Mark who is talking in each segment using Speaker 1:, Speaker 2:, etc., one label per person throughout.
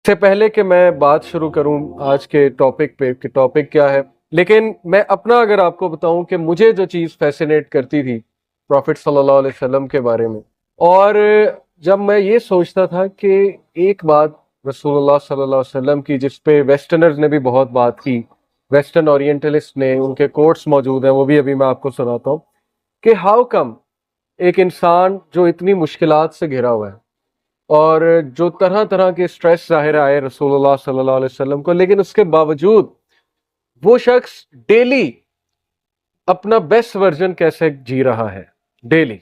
Speaker 1: سے پہلے کہ میں بات شروع کروں آج کے ٹاپک پہ کہ ٹاپک کیا ہے، لیکن میں اپنا اگر آپ کو بتاؤں کہ مجھے جو چیز فیسینیٹ کرتی تھی پروفٹ صلی اللہ علیہ وسلم کے بارے میں، اور جب میں یہ سوچتا تھا کہ ایک بات رسول اللہ صلی اللہ علیہ وسلم کی جس پہ ویسٹرنرز نے بھی بہت بات کی، ویسٹرن اورینٹلسٹ نے، ان کے کوٹس موجود ہیں، وہ بھی ابھی میں آپ کو سناتا ہوں کہ ہاؤ کم ایک انسان جو اتنی مشکلات سے گھرا ہوا ہے اور جو طرح طرح کے سٹریس ظاہر آئے رسول اللہ صلی اللہ علیہ وسلم کو، لیکن اس کے باوجود وہ شخص ڈیلی اپنا بیسٹ ورژن کیسے جی رہا ہے ڈیلی،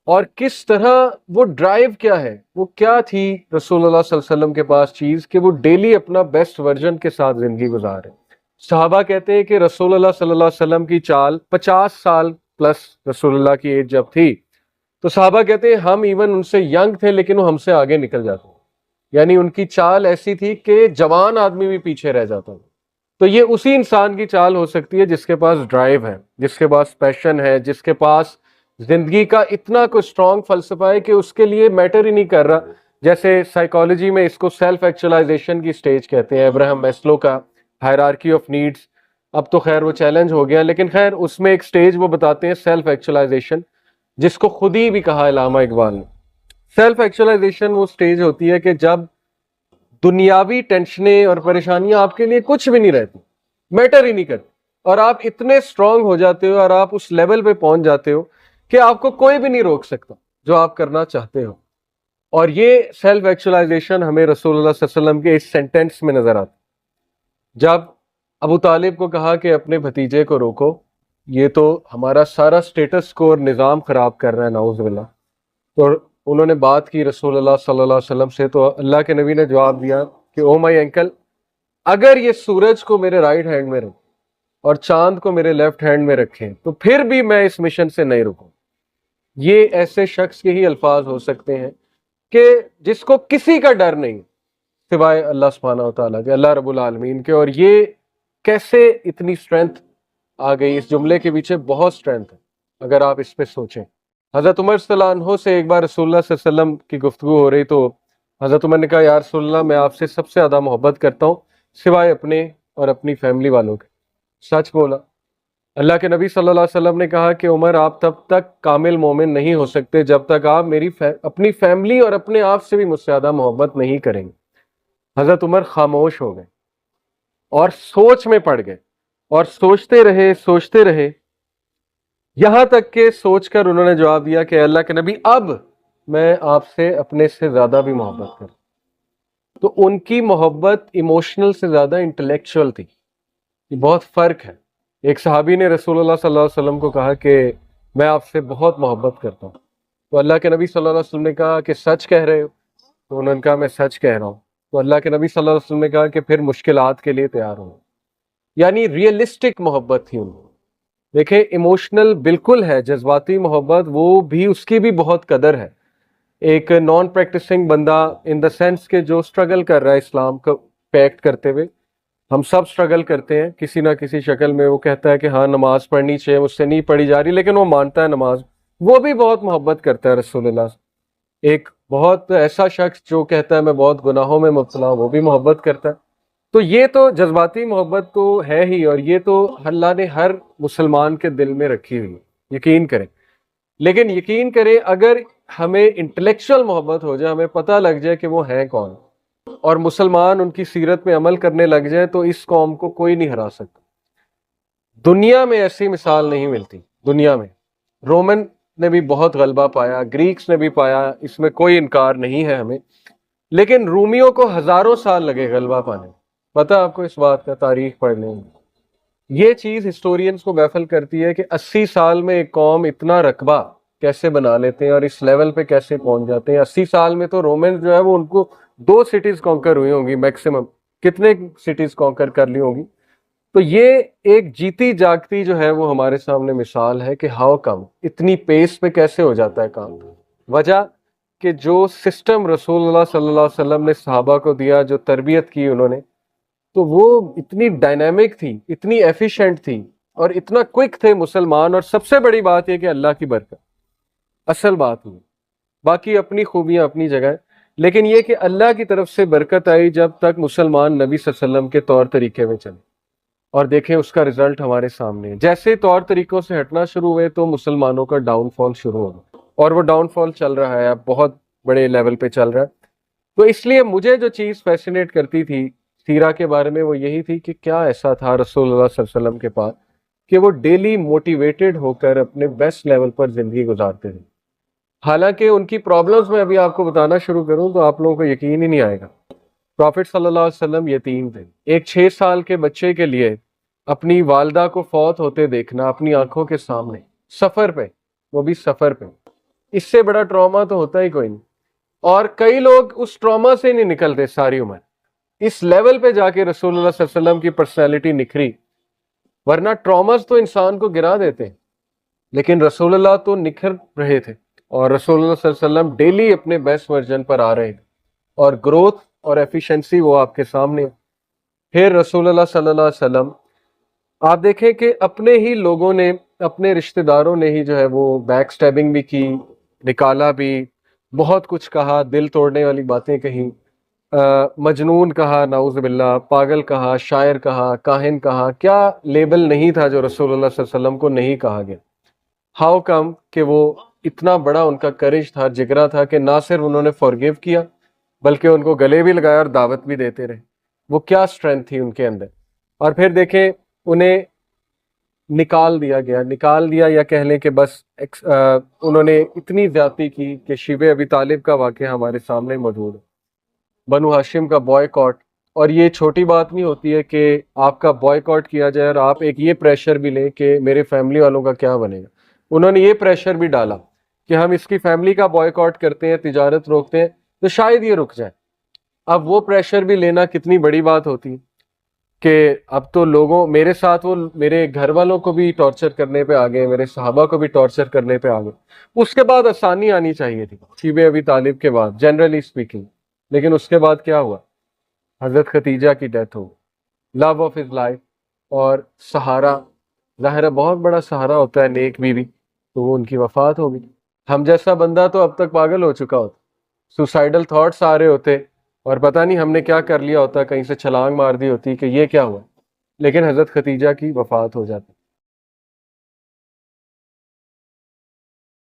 Speaker 1: اور کس طرح وہ ڈرائیو کیا ہے، وہ کیا تھی رسول اللہ صلی اللہ علیہ وسلم کے پاس چیز کہ وہ ڈیلی اپنا بیسٹ ورژن کے ساتھ زندگی گزارے۔ صحابہ کہتے ہیں کہ رسول اللہ صلی اللہ علیہ وسلم کی چال 50 سال پلس رسول اللہ کی ایج جب تھی تو صحابہ کہتے ہیں ہم ایون ان سے ینگ تھے لیکن وہ ہم سے آگے نکل جاتے، یعنی ان کی چال ایسی تھی کہ جوان آدمی بھی پیچھے رہ جاتا۔ تو یہ اسی انسان کی چال ہو سکتی ہے جس کے پاس ڈرائیو ہے، جس کے پاس پیشن ہے، جس کے پاس زندگی کا اتنا کوئی اسٹرانگ فلسفہ ہے کہ اس کے لیے میٹر ہی نہیں کر رہا، جیسے سائیکالوجی میں اس کو سیلف ایکچولائزیشن کی سٹیج کہتے ہیں، ابراہم میسلو کا ہائرارکی آف نیڈز، اب تو خیر وہ چیلنج ہو گیا، لیکن خیر اس میں ایک سٹیج وہ بتاتے ہیں سیلف ایکچولائزیشن، جس کو خود ہی بھی کہا علامہ اقبال نے۔ سیلف ایکچولائزیشن وہ سٹیج ہوتی ہے کہ جب دنیاوی ٹینشنیں اور پریشانیاں آپ کے لیے کچھ بھی نہیں رہتی، میٹر ہی نہیں کرتی، اور آپ اتنے اسٹرانگ ہو جاتے ہو اور آپ اس لیول پہ پہنچ جاتے ہو کہ آپ کو کوئی بھی نہیں روک سکتا جو آپ کرنا چاہتے ہو۔ اور یہ سیلف ایکچولائزیشن ہمیں رسول اللہ صلی اللہ علیہ وسلم کے اس سینٹینس میں نظر آتی۔ جب ابو طالب کو کہا کہ اپنے بھتیجے کو روکو، یہ تو ہمارا سارا سٹیٹس کو اور نظام خراب کر رہا ہے، نعوذ باللہ، تو انہوں نے بات کی رسول اللہ صلی اللہ علیہ وسلم سے، تو اللہ کے نبی نے جواب دیا کہ او مائی انکل، اگر یہ سورج کو میرے رائٹ ہینڈ میں رکھیں اور چاند کو میرے لیفٹ ہینڈ میں رکھیں تو پھر بھی میں اس مشن سے نہیں رکوں۔ یہ ایسے شخص کے ہی الفاظ ہو سکتے ہیں کہ جس کو کسی کا ڈر نہیں سوائے اللہ سبحانہ و تعالیٰ کے، اللہ رب العالمین کے۔ اور یہ کیسے اتنی اسٹرینتھ آ گئی اس جملے کے پیچھے؟ بہت اسٹرینتھ ہے اگر آپ اس پہ سوچیں۔ حضرت عمر صلی اللہ عنہ سے ایک بار رسول اللہ صلی اللہ علیہ وسلم کی گفتگو ہو رہی تو حضرت عمر نے کہا یا رسول اللہ میں آپ سے سب سے زیادہ محبت کرتا ہوں سوائے اپنے اور اپنی فیملی والوں کے۔ سچ بولا۔ اللہ کے نبی صلی اللہ علیہ وسلم نے کہا کہ عمر آپ تب تک کامل مومن نہیں ہو سکتے جب تک آپ اپنی فیملی اور اپنے آپ سے بھی مجھ سے زیادہ محبت نہیں کریں گے۔ حضرت عمر خاموش ہو گئے اور سوچ میں پڑ گئے اور سوچتے رہے یہاں تک کہ سوچ کر انہوں نے جواب دیا کہ اللہ کے نبی اب میں آپ سے اپنے سے زیادہ بھی محبت کروں۔ تو ان کی محبت ایموشنل سے زیادہ انٹلیکچوئل تھی۔ یہ بہت فرق ہے۔ ایک صحابی نے رسول اللہ صلی اللہ علیہ وسلم کو کہا کہ میں آپ سے بہت محبت کرتا ہوں، تو اللہ کے نبی صلی اللہ علیہ وسلم نے کہا کہ سچ کہہ رہے ہو؟ تو انہوں نے کہا میں سچ کہہ رہا ہوں۔ تو اللہ کے نبی صلی اللہ علیہ وسلم نے کہا کہ پھر مشکلات کے لیے تیار ہوں۔ یعنی ریئلسٹک محبت تھی ان کو۔ دیکھیں ایموشنل بالکل ہے، جذباتی محبت، وہ بھی اس کی بھی بہت قدر ہے۔ ایک نان پریکٹسنگ بندہ ان دا سینس کہ جو سٹرگل کر رہا ہے اسلام کا پیکٹ کرتے ہوئے، ہم سب سٹرگل کرتے ہیں کسی نہ کسی شکل میں، وہ کہتا ہے کہ ہاں نماز پڑھنی چاہیے، مجھ سے نہیں پڑھی جا رہی، لیکن وہ مانتا ہے نماز، وہ بھی بہت محبت کرتا ہے رسول اللہ سے۔ ایک بہت ایسا شخص جو کہتا ہے میں بہت گناہوں میں مبتلا ہوں، وہ بھی محبت کرتا ہے۔ تو یہ تو جذباتی محبت تو ہے ہی، اور یہ تو اللہ نے ہر مسلمان کے دل میں رکھی ہوئی ہے، یقین کریں۔ لیکن یقین کریں اگر ہمیں انٹلیکچوئل محبت ہو جائے، ہمیں پتہ لگ جائے کہ وہ ہیں کون، اور مسلمان ان کی سیرت میں عمل کرنے لگ جائے، تو اس قوم کو کوئی نہیں ہرا سکتا۔ دنیا میں ایسی مثال نہیں ملتی، دنیا میں۔ رومن نے بھی بہت غلبہ پایا، گریکس نے بھی پایا، اس میں کوئی انکار نہیں ہے ہمیں، لیکن رومیوں کو ہزاروں سال لگے غلبہ پانے میں۔ پتہ آپ کو اس بات کا؟ تاریخ پڑھ لیں۔ یہ چیز ہسٹورینز کو بیفل کرتی ہے کہ 80 سال میں ایک قوم اتنا رقبہ کیسے بنا لیتے ہیں اور اس لیول پہ کیسے پہنچ جاتے ہیں۔ 80 سال میں تو رومنز جو ہے وہ ان کو 2 سٹیز کانکر ہوئی ہوں گی میکسیمم، کتنے سٹیز کانکر کر لی ہوں گی۔ تو یہ ایک جیتی جاگتی جو ہے وہ ہمارے سامنے مثال ہے کہ ہاؤ کم اتنی پیس پہ کیسے ہو جاتا ہے کام۔ وجہ کہ جو سسٹم رسول اللہ صلی اللہ علیہ وسلم نے صحابہ کو دیا، جو تربیت کی انہوں نے، تو وہ اتنی ڈائنامک تھی، اتنی ایفیشینٹ تھی، اور اتنا کوئک تھے مسلمان۔ اور سب سے بڑی بات یہ کہ اللہ کی برکت اصل بات ہوئی، باقی اپنی خوبیاں اپنی جگہ ہے، لیکن یہ کہ اللہ کی طرف سے برکت آئی جب تک مسلمان نبی صلی اللہ علیہ وسلم کے طور طریقے میں چلے، اور دیکھیں اس کا رزلٹ ہمارے سامنے ہے۔ جیسے طور طریقوں سے ہٹنا شروع ہوئے تو مسلمانوں کا ڈاؤن فال شروع ہو گیا، اور وہ ڈاؤن فال چل رہا ہے، اب بہت بڑے لیول پہ چل رہا ہے۔ تو اس لیے مجھے جو چیز فیسینیٹ کرتی تھی سیرہ کے بارے میں وہ یہی تھی کہ کیا ایسا تھا رسول اللہ صلی اللہ علیہ وسلم کے پاس کہ وہ ڈیلی موٹیویٹڈ ہو کر اپنے بیسٹ لیول پر زندگی گزارتے تھے۔ حالانکہ ان کی پرابلمز میں ابھی آپ کو بتانا شروع کروں تو آپ لوگوں کو یقین ہی نہیں آئے گا۔ پروفٹ صلی اللہ علیہ وسلم یتیم تھے۔ ایک 6 سال کے بچے کے لیے اپنی والدہ کو فوت ہوتے دیکھنا اپنی آنکھوں کے سامنے، سفر پہ، وہ بھی سفر پہ، اس سے بڑا ٹراما تو ہوتا ہی کوئی نہیں۔ اور کئی لوگ اس ٹراما سے نہیں نکلتے ساری عمر، اس لیول پہ جا کے رسول اللہ صلی اللہ علیہ وسلم کی پرسنالٹی نکھری، ورنہ ٹراماز تو انسان کو گرا دیتے ہیں، لیکن رسول اللہ تو نکھر رہے تھے، اور رسول اللہ صلی اللہ علیہ وسلم ڈیلی اپنے بیسٹ ورژن پر آ رہے تھے، اور گروتھ اور ایفیشنسی وہ آپ کے سامنے ہے۔ پھر رسول اللہ صلی اللہ علیہ وسلم آپ دیکھیں کہ اپنے ہی لوگوں نے، اپنے رشتہ داروں نے ہی جو ہے وہ بیک سٹیبنگ بھی کی، نکالا بھی، بہت کچھ کہا، دل توڑنے والی باتیں کہیں، مجنون کہا، نعوذ باللہ، پاگل کہا، شاعر کہا، کاہن کہا، کیا لیبل نہیں تھا جو رسول اللہ صلی اللہ علیہ وسلم کو نہیں کہا گیا۔ ہاؤ کم کہ وہ اتنا بڑا ان کا کرج تھا، جگرا تھا کہ نہ صرف انہوں نے فورگیو کیا بلکہ ان کو گلے بھی لگایا اور دعوت بھی دیتے رہے۔ وہ کیا اسٹرینتھ تھی ان کے اندر۔ اور پھر دیکھیں انہیں نکال دیا گیا، نکال دیا یا کہہ لیں کہ بس انہوں نے اتنی زیادتی کی کہ شیبہ ابی طالب کا واقعہ ہمارے سامنے موجود ہے، بنو ہاشم کا بوائے کاٹ۔ اور یہ چھوٹی بات نہیں ہوتی ہے کہ آپ کا بوائے کاٹ کیا جائے اور آپ ایک یہ پریشر بھی لیں کہ میرے فیملی والوں کا کیا بنے گا۔ انہوں نے یہ پریشر بھی ڈالا کہ ہم اس کی فیملی کا بوائے کاٹ کرتے ہیں، تجارت روکتے ہیں تو شاید یہ رک جائے۔ اب وہ پریشر بھی لینا کتنی بڑی بات ہوتی ہے کہ اب تو لوگوں میرے ساتھ، وہ میرے گھر والوں کو بھی ٹارچر کرنے پہ آگے، میرے صحابہ کو بھی ٹارچر کرنے پہ آگے۔ اس کے بعد آسانی آنی چاہیے تھی شیبہ ابی طالب کے بعد، جنرلی اسپیکنگ، لیکن اس کے بعد کیا ہوا؟ حضرت خدیجہ کی ڈیتھ ہو، لو آف ہز لائف، اور سہارا، ظاہر ہے بہت بڑا سہارا ہوتا ہے نیک بیوی، تو وہ ان کی وفات ہو گئی۔ ہم جیسا بندہ تو اب تک پاگل ہو چکا ہوتا، سوسائڈل تھاٹس آ رہے ہوتے اور پتہ نہیں ہم نے کیا کر لیا ہوتا، کہیں سے چھلانگ مار دی ہوتی کہ یہ کیا ہوا، لیکن حضرت خدیجہ کی وفات ہو جاتی۔